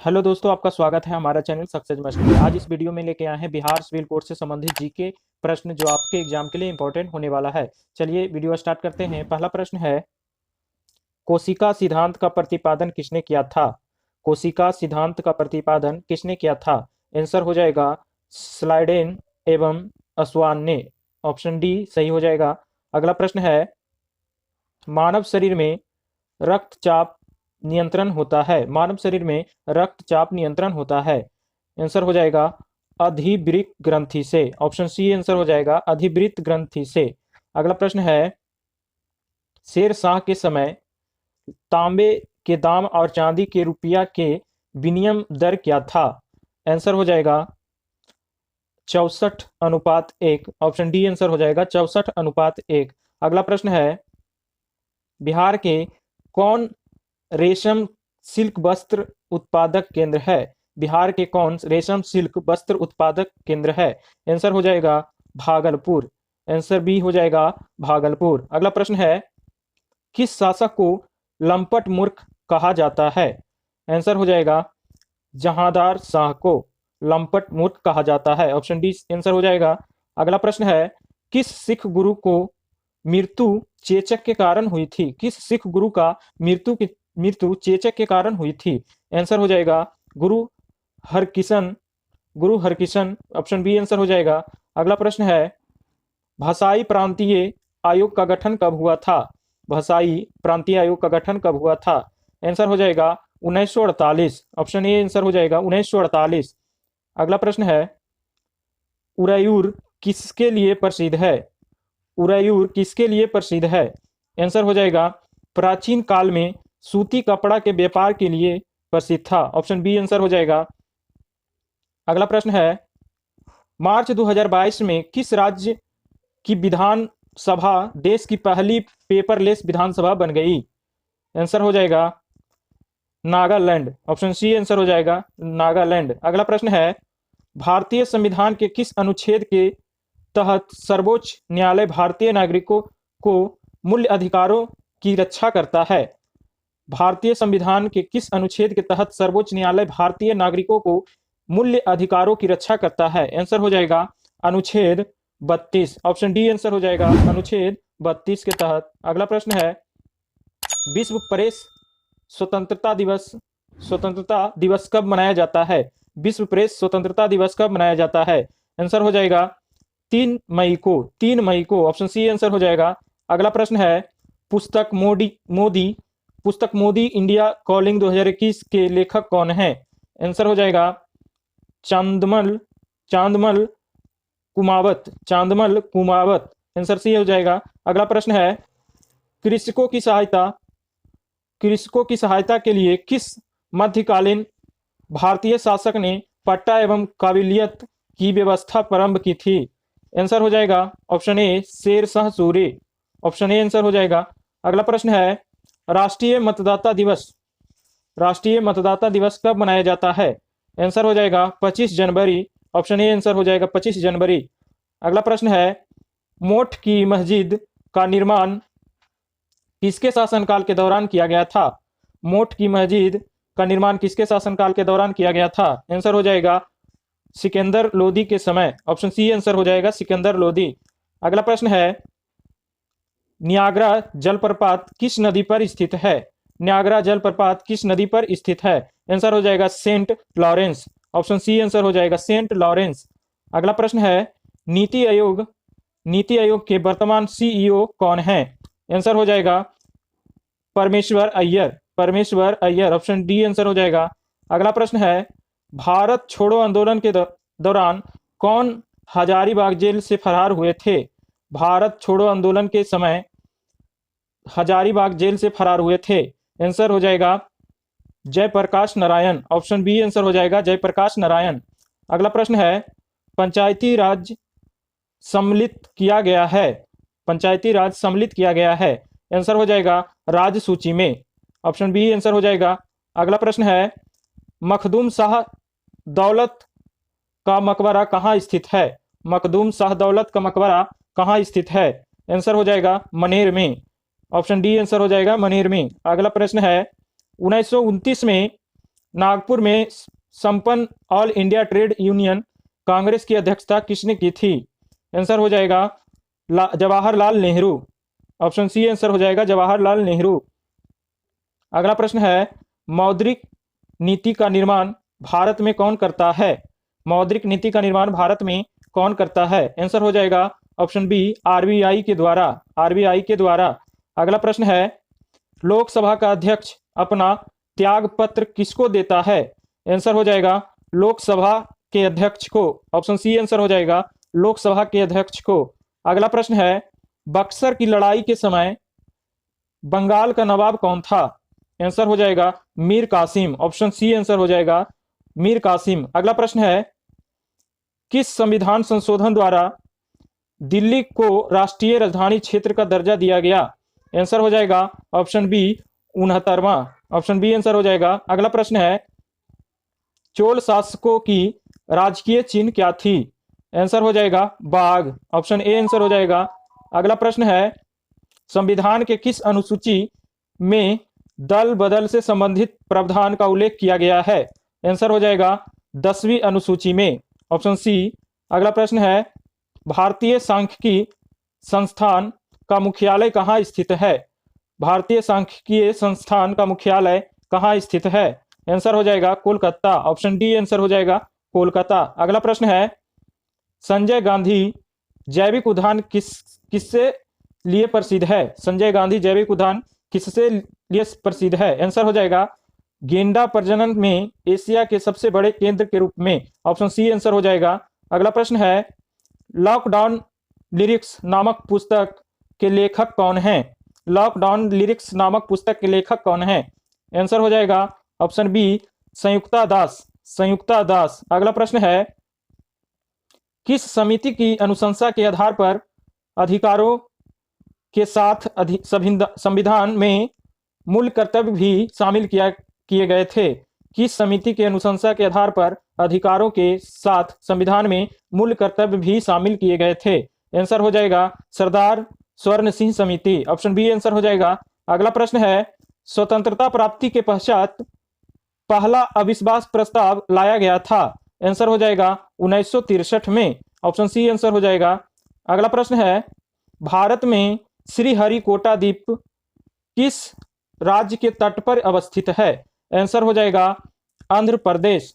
Hello दोस्तों, आपका स्वागत है हमारा चैनल सक्सेस मस्ट में। आज इस वीडियो में लेके आए हैं बिहार सिविल कोड से संबंधित जीके प्रश्न जो आपके एग्जाम के लिए इंपॉर्टेंट होने वाला है। चलिए वीडियो स्टार्ट करते हैं। पहला प्रश्न है, कोशिका सिद्धांत का प्रतिपादन किसने किया था? कोशिका सिद्धांत का प्रतिपादन किसने किया था? आंसर हो जाएगा स्लाइडेन एवं अस्वान ने। ऑप्शन डी सही हो जाएगा। अगला प्रश्न है, मानव शरीर में रक्तचाप नियंत्रण होता है। मानव शरीर में रक्तचाप नियंत्रण होता है। आंसर हो जाएगा अधिवृक्क ग्रंथि से। ऑप्शन सी आंसर हो जाएगा अधिवृत्त ग्रंथि से। अगला प्रश्न है, शेर शाह के समय तांबे के दाम और चांदी के रुपया के विनिमय दर क्या था? आंसर हो जाएगा 64:1। ऑप्शन डी आंसर हो जाएगा 64:1। अगला प्रश्न है, बिहार के कौन रेशम सिल्क वस्त्र उत्पादक केंद्र है? बिहार के कौन रेशम सिल्क वस्त्र उत्पादक केंद्र है? आंसर हो जाएगा भागलपुर। आंसर बी हो जाएगा भागलपुर। अगला प्रश्न है, किस शासक को लंपट मूर्ख कहा जाता है? आंसर हो जाएगा जहांदार शाह को लंपट मूर्ख कहा जाता है। ऑप्शन डी आंसर हो जाएगा। अगला प्रश्न है, किस सिख गुरु को मृत्यु चेचक के कारण हुई थी? किस सिख गुरु का मृत्यु चेचक के कारण हुई थी? आंसर हो जाएगा हरकिशन गुरु हरकिशन। ऑप्शन बी आंसर हो जाएगा। अगला प्रश्न है, भाषाई प्रांतीय आयोग का गठन कब हुआ था? भाषाई प्रांतीय आयोग का गठन कब हुआ था? आंसर हो जाएगा 1948। ऑप्शन ए आंसर हो जाएगा 1948। अगला प्रश्न है, उरायूर किसके लिए प्रसिद्ध है? उरायूर किसके लिए प्रसिद्ध है? आंसर हो जाएगा प्राचीन काल में सूती कपड़ा के व्यापार के लिए प्रसिद्ध था। ऑप्शन बी आंसर हो जाएगा। अगला प्रश्न है, मार्च 2022 में किस राज्य की विधानसभा देश की पहली पेपरलेस विधानसभा बन गई? आंसर हो जाएगा नागालैंड। ऑप्शन सी आंसर हो जाएगा नागालैंड। अगला प्रश्न है, भारतीय संविधान के किस अनुच्छेद के तहत सर्वोच्च न्यायालय भारतीय नागरिकों को मूल्य अधिकारों की रक्षा करता है? भारतीय संविधान के किस अनुच्छेद के तहत सर्वोच्च न्यायालय भारतीय नागरिकों को मूल्य अधिकारों की रक्षा करता है? आंसर हो जाएगा अनुच्छेद 32। ऑप्शन डी आंसर हो जाएगा अनुच्छेद 32 के तहत। अगला प्रश्न है, विश्व प्रेस स्वतंत्रता दिवस कब मनाया जाता है? विश्व प्रेस स्वतंत्रता दिवस कब मनाया जाता है? आंसर हो जाएगा 3 मई को। 3 मई को। ऑप्शन सी आंसर हो जाएगा। अगला प्रश्न है, पुस्तक मोदी इंडिया कॉलिंग 2021 के लेखक कौन है? आंसर हो जाएगा चांदमल कुमावत। आंसर सी हो जाएगा। अगला प्रश्न है, कृषकों की सहायता के लिए किस मध्यकालीन भारतीय शासक ने पट्टा एवं काबिलियत की व्यवस्था प्रारंभ की थी? आंसर हो जाएगा option A Sher Shah Suri. Option A answer हो जाएगा। अगला प्रश्न है, राष्ट्रीय मतदाता दिवस कब मनाया जाता है? आंसर हो जाएगा 25 जनवरी। ऑप्शन ए आंसर हो जाएगा 25 जनवरी। अगला प्रश्न है, मोठ की मस्जिद का निर्माण किसके शासनकाल के दौरान किया गया था? मोठ की मस्जिद का निर्माण किसके शासनकाल के दौरान किया गया था? आंसर हो जाएगा सिकंदर लोदी के समय। ऑप्शन सी आंसर हो जाएगा सिकंदर लोदी। अगला प्रश्न है, नियाग्रा जलप्रपात किस नदी पर स्थित है? नियाग्रा जलप्रपात किस नदी पर स्थित है? आंसर हो जाएगा Saint Lawrence. Option C answer हो जाएगा सेंट लॉरेंस। अगला प्रश्न है, नीति आयोग के वर्तमान सीईओ कौन है? आंसर हो जाएगा परमेश्वर अय्यर। ऑप्शन डी आंसर हो जाएगा। अगला प्रश्न है, भारत छोड़ो आंदोलन के दौरान कौन हजारीबाग जेल से फरार हुए थे? भारत छोड़ो आंदोलन के समय हजारीबाग जेल से फरार हुए थे। आंसर हो जाएगा Jayaprakash Narayan. Option B answer हो जाएगा जयप्रकाश नारायण। अगला प्रश्न है, पंचायती राज सम्मिलित किया गया है। आंसर हो जाएगा राज्य सूची में। ऑप्शन बी आंसर हो जाएगा। अगला प्रश्न है, मखदूम शाह दौलत का मकबरा कहाँ स्थित है? मखदूम शाह दौलत का मकबरा कहाँ स्थित है? आंसर हो जाएगा मनेर में। ऑप्शन डी आंसर हो जाएगा मनेर में। अगला प्रश्न है, 1929 में नागपुर में संपन्न All India Trade Union Congress की अध्यक्षता किसने की थी? आंसर हो जाएगा Jawaharlal Nehru. Option C answer हो जाएगा जवाहरलाल नेहरू। अगला प्रश्न है मौद्रिक नीति का निर्माण भारत में कौन करता है? मौद्रिक नीति का निर्माण भारत में कौन करता है? आंसर हो जाएगा ऑप्शन बी आरबीआई के द्वारा। आरबीआई के द्वारा। अगला प्रश्न है लोकसभा का अध्यक्ष अपना त्याग पत्र किसको देता है? आंसर हो जाएगा लोकसभा के अध्यक्ष को। ऑप्शन सी आंसर हो जाएगा लोकसभा के अध्यक्ष को। अगला प्रश्न है बक्सर की लड़ाई के समय बंगाल का नवाब कौन था? आंसर हो जाएगा Mir Qasim. Option C answer हो जाएगा मीर कासिम। अगला प्रश्न है किस संविधान संशोधन द्वारा दिल्ली को राष्ट्रीय राजधानी क्षेत्र का दर्जा दिया गया? आंसर हो जाएगा ऑप्शन बी 69वां। ऑप्शन बी आंसर हो जाएगा। अगला प्रश्न है चोल शासकों की राजकीय चिन्ह क्या थी? आंसर हो जाएगा बाघ। ऑप्शन ए आंसर हो जाएगा। अगला प्रश्न है संविधान के किस अनुसूची में दल बदल से संबंधित प्रावधान का उल्लेख किया गया है? आंसर हो जाएगा 10वीं अनुसूची में। Option C. अगला प्रश्न है भारतीय सांख्यिकी संस्थान का मुख्यालय कहाँ स्थित है? भारतीय सांख्यिकीय संस्थान का मुख्यालय कहाँ स्थित है? आंसर हो जाएगा कोलकाता। ऑप्शन डी आंसर हो जाएगा कोलकाता। अगला प्रश्न है संजय गांधी जैविक उद्यान किससे लिए प्रसिद्ध है? संजय गांधी जैविक उद्यान किससे लिए प्रसिद्ध है? आंसर हो जाएगा गेंडा प्रजनन में एशिया के सबसे बड़े केंद्र के रूप में। ऑप्शन सी आंसर हो जाएगा। अगला प्रश्न है लॉकडाउन लिरिक्स नामक पुस्तक के लेखक कौन हैं? लॉकडाउन लिरिक्स नामक पुस्तक के लेखक कौन हैं? आंसर हो जाएगा ऑप्शन बी संयुक्ता दास। संयुक्ता दास। अगला प्रश्न है किस समिति की अनुशंसा के आधार पर अधिकारों के साथ संविधान में मूल कर्तव्य भी शामिल किए गए थे? किस समिति के अनुशंसा के आधार पर अधिकारों के साथ संविधान में मूल कर्तव्य भी शामिल किए गए थे? आंसर हो जाएगा सरदार स्वर्ण सिंह समिति। ऑप्शन बी आंसर हो जाएगा। अगला प्रश्न है स्वतंत्रता प्राप्ति के पश्चात पहला अविश्वास प्रस्ताव लाया गया था? आंसर हो जाएगा 1963 में। ऑप्शन सी आंसर हो जाएगा। अगला प्रश्न है भारत में श्रीहरिकोटा द्वीप किस राज्य के तट पर अवस्थित है? आंसर हो जाएगा Andhra Pradesh.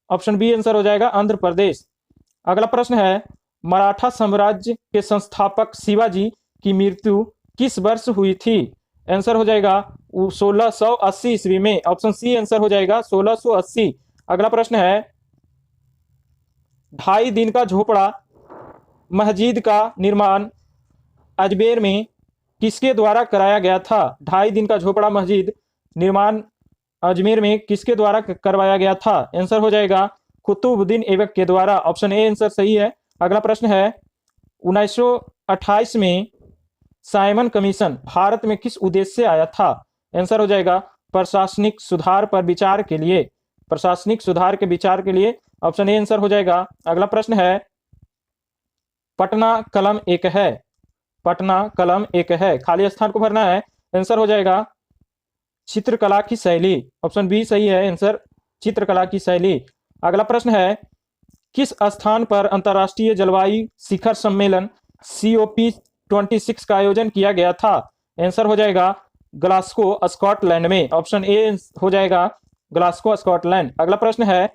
Option B answer हो जाएगा आंध्र प्रदेश। अगला प्रश्न है मराठा साम्राज्य के संस्थापक शिवाजी की मृत्यु किस वर्ष हुई थी? आंसर हो जाएगा 1680 ईस्वी में। ऑप्शन सी आंसर हो जाएगा 1680। अगला प्रश्न है 2.5 दिन का झोपड़ा मस्जिद का निर्माण अजमेर में किसके द्वारा कराया गया था? 2.5 दिन का झोपड़ा मस्जिद निर्माण अजमेर में किसके द्वारा करवाया गया था? आंसर हो जाएगा कुतुबुद्दीन ऐबक के द्वारा। ऑप्शन ए आंसर सही है। अगला प्रश्न है 1928 में साइमन कमीशन भारत में किस उद्देश्य से आया था? आंसर हो जाएगा प्रशासनिक सुधार पर विचार के लिए। प्रशासनिक सुधार के विचार के लिए। ऑप्शन ए आंसर हो जाएगा। अगला प्रश्न है पटना कलम एक है। पटना कलम एक है। खाली स्थान को भरना है। आंसर हो जाएगा चित्रकला की शैली। ऑप्शन बी सही है आंसर चित्रकला की शैली। अगला प्रश्न है किस स्थान पर अंतर्राष्ट्रीय जलवायु शिखर सम्मेलन COP26 का आयोजन किया गया था? आंसर हो जाएगा ग्लासगो स्कॉटलैंड में। ऑप्शन ए हो जाएगा ग्लासगो स्कॉटलैंड। अगला प्रश्न है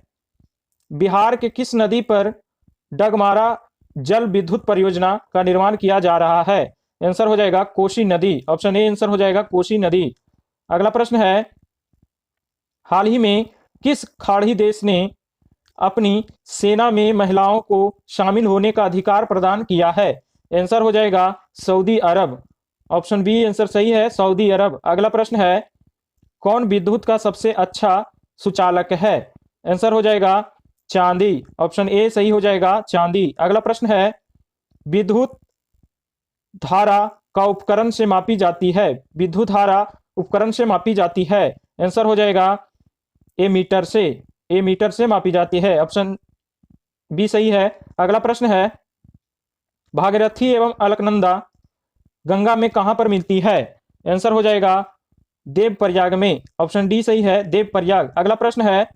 बिहार के किस नदी पर डगमारा जल विद्युत परियोजना का निर्माण किया जा रहा है? आंसर हो जाएगा कोसी नदी। ऑप्शन ए आंसर हो जाएगा कोसी नदी। अगला प्रश्न है हाल ही में किस खाड़ी देश ने अपनी सेना में महिलाओं को शामिल होने का अधिकार प्रदान किया है? आंसर हो जाएगा सऊदी अरब। ऑप्शन बी आंसर सही है सऊदी अरब। अगला प्रश्न है कौन विद्युत का सबसे अच्छा सुचालक है? आंसर हो जाएगा चांदी। ऑप्शन ए सही हो जाएगा चांदी। अगला प्रश्न है विद्युत धारा का उपकरण से मापी जाती है। विद्युत धारा उपकरण से मापी जाती है। आंसर हो जाएगा एमीटर से। एमीटर से मापी जाती है। ऑप्शन बी सही है। अगला प्रश्न है भागीरथी एवं अलकनंदा गंगा में कहां पर मिलती है? आंसर हो जाएगा देवप्रयाग में। ऑप्शन डी सही है, देवप्रयाग। अगला प्रश्न है,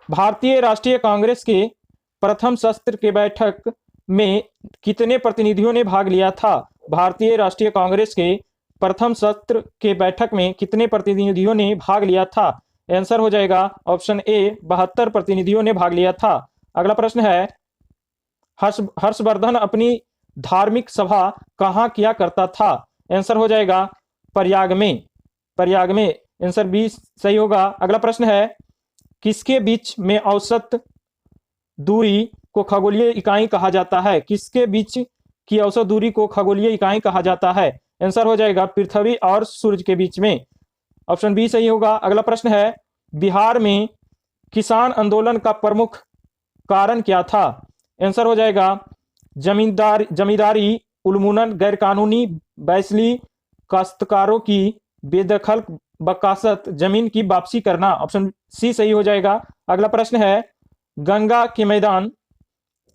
भारतीय राष्ट्रीय कांग्रेस के प्रथम सत्र के बैठक में कितने प्रतिनिधियों ने भाग लिया था? भारतीय राष्ट्रीय कांग्रेस के प्रथम सत्र के बैठक में कितने प्रतिनिधियों ने भाग लिया था? आंसर हो जाएगा ऑप्शन ए, 72 प्रतिनिधियों ने भाग लिया था। अगला प्रश्न है, हर्षवर्धन अपनी धार्मिक सभा कहाँ किया करता था? आंसर हो जाएगा प्रयाग में, प्रयाग में। आंसर बी सही होगा। अगला प्रश्न है, किसके बीच में औसत दूरी को खगोलीय इकाई कहा जाता है? किसके बीच की औसत दूरी को खगोलीय इकाई कहा जाता है? आंसर हो जाएगा पृथ्वी और सूर्य के बीच में। ऑप्शन बी सही होगा। अगला प्रश्न है, बिहार में किसान आंदोलन का प्रमुख कारण क्या था? आंसर हो जाएगा जमींदारी उन्मूलन, गैरकानूनी वैसली, काश्तकारों की बेदखल बकासत, जमीन की वापसी करना। ऑप्शन सी सही हो जाएगा। अगला प्रश्न है, गंगा के मैदान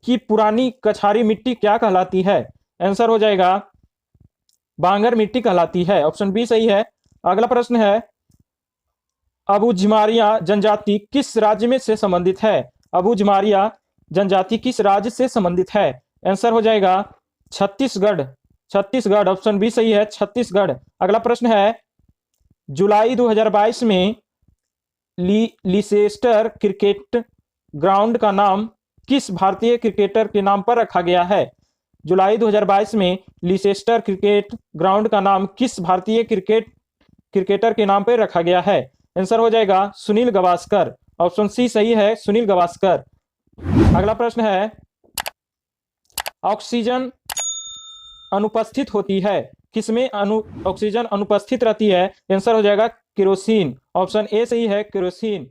की पुरानी कछारी मिट्टी क्या कहलाती है? आंसर हो जाएगा बांगर मिट्टी कहलाती है। ऑप्शन बी सही है। अगला प्रश्न है, अबूझमारिया जनजाति किस राज्य में से संबंधित है? अबूझमारिया जनजाति किस राज्य से संबंधित है? आंसर हो जाएगा छत्तीसगढ़, छत्तीसगढ़। ऑप्शन बी सही है, छत्तीसगढ़। अगला प्रश्न है, जुलाई 2022 में लीसेस्टर क्रिकेट ग्राउंड का नाम किस भारतीय क्रिकेटर के नाम पर रखा गया है? जुलाई 2022 में लीसेस्टर क्रिकेट ग्राउंड का नाम किस भारतीय क्रिकेटर के नाम पर रखा गया है? आंसर हो जाएगा सुनील गावस्कर। ऑप्शन सी सही है, सुनील गावस्कर। अगला प्रश्न है, ऑक्सीजन अनुपस्थित होती है किसमें? ऑक्सीजन अनुपस्थित रहती है। आंसर हो जाएगा केरोसिन। ऑप्शन ए सही है, केरोसिन।